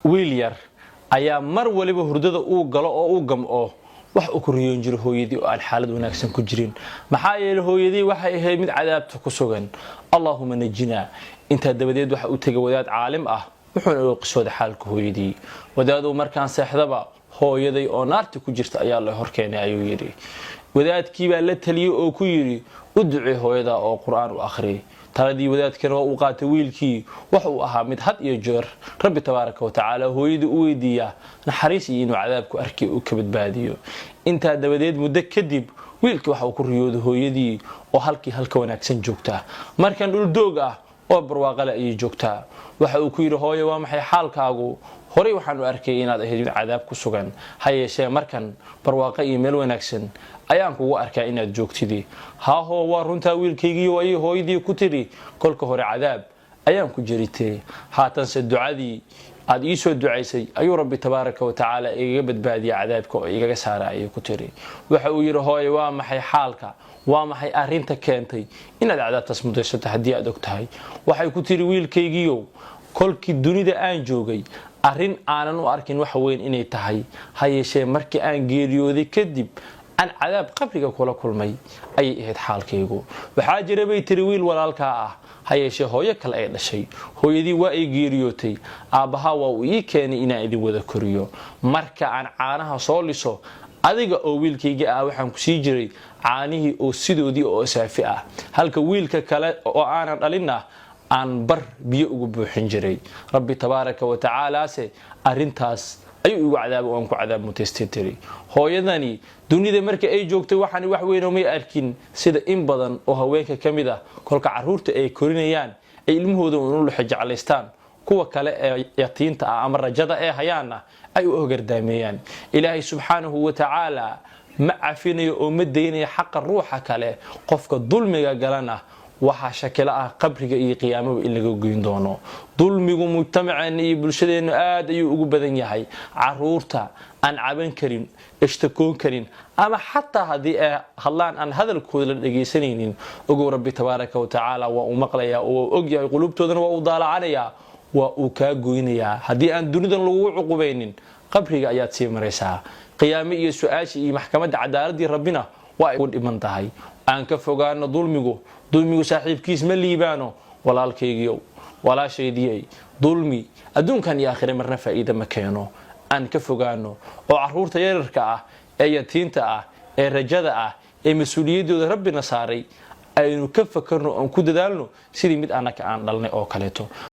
wiilyar ayaa mar waliba hurdada uu galo oo uu gamco wax uu ku riyoon jiro hooyadii oo aan xaalad wanaagsan ku jirin maxaa yeelay hooyadii waxay ahayd mid cadaabta ku sugan Allahumma najina inta dabadeed waxa uu tagay wadaad caalim ah wuxuuna u qisooday xaalka hooyadii wadaadu markaan seexdaba hooyaday oo naarta ku jirta ayaa la horkeenay ayuu yiri wadaadkii baa la taliyay oo ku yiri u ducee hooyada oo quraan u akhri taladii wadaadkana waa uu qaatay wiilkii waxa uu ahaa mid had iyo jeer rabbi tabaaraka wa tacaala hooyadii u weydiiya naxariis iyo inuu cadaabku arkay oo ka badbaadiyo inta dabadeed muddo kadib wiilkii waxa uu ku riyooday hooyadii oo halka wanaagsan joogta markan dhul doog ah oo barwaaqale ay joogta waxa uu ku yiri hooyo waa maxay xaalkaagu horay waxaan u arkay inaad ahayd cadaab ku sugan hayeeshee markan barwaaqo iyo meel wanaagsan ayaan kugu arkaa inaad joogtidii haaho waa runta wiilkaygii oo ay hooyadii ku tiri kolka hore cadaab ayaan ku jiritay haatan se ducadii aad ii soo ducaysay ayuu rabbi tabaaraka wa tacaala iga badbaadiya cadaabka oo iga saaray ku tiri waxa uu yiri hooyo waa maxay xaalka waa maxay arinta keentay inaad cadaabtaas mudaysato hadii aad ogtahay waxay ku tiri wiilkaygiiyo kolkii dunida aan joogay arin aanan u arkin wax weyn inay tahay hayeeshee markii aan geeriyooday kadib aan cadaab qabriga kula kulmay ay ahayd xaalkaygu waxa jiray bay tiri wiil walaalka ah hayeeshee hooyo kale ay dhashay hooyadii waa ay geeriyootay aabaha waa uu ii keenay inaan idin wada koriyo marka aan caanaha soo liso adiga oo wiilkayga ah waxaan ku sii jiray caanihii oo sidoodii oo saafi ah halka wiilka kale oo aanan dhalinna aan bar biyo ugu buuxin jiray rabbi tabaaraka wa tacaala se arintaas ayuu igu cadaabo oo ku cadaab mutaystiri hooyadani dunida markii ay joogtay waxaan wax weyn oo may arkin sida in badan oo haweenka kamid ah kolka caruurta ay korinayaan ay ilmahooda u jeclaystaan kuwa kale ee yatiinta ah ama rajada ee hayaana ay u ogardaameeyaan ilaahay subhanahu wa ta'ala ma afinayo oo ma deynay xaq ruuxa kale qofka dulmiga galana waxa shakila ah qabriga iyo qiyaamada in laga goyn doono dulmigu mujtamaceena iyo bulshadeena aad ayuu ugu badan yahay caruurta aan caban karin ishtakoon karin ama xataa hadii ay hadlaan aan hadalkooda la dhageysanaynin ugu rabbi tabaaraka wa tacaala waa uu maqlayaa oo og yahay qulubtoodana waa uu daalacanaya waa uu ka goynayaa hadii aan dunidan lagu cuqubaynin qabriga ayaad sii maraysaa qiyaamo iyo su'aashi iyo maxkamadda cadaaladii rabbina waa ay u dhiman tahay aan ka fogaano dulmigu saaxiibkiis ma liibaano walaalkaygiyow walaashaydii dulmi adduunkan iyo aakhire marna faa'iido ma keeno aan ka fogaano oo caruurta yararka ah ee yatiinta ah ee rajada ah ee mas'uuliyadooda rabbina saaray aynu ka fakarno oo ku dadaalno sidii mid anaka aan dhalnay oo kaleeto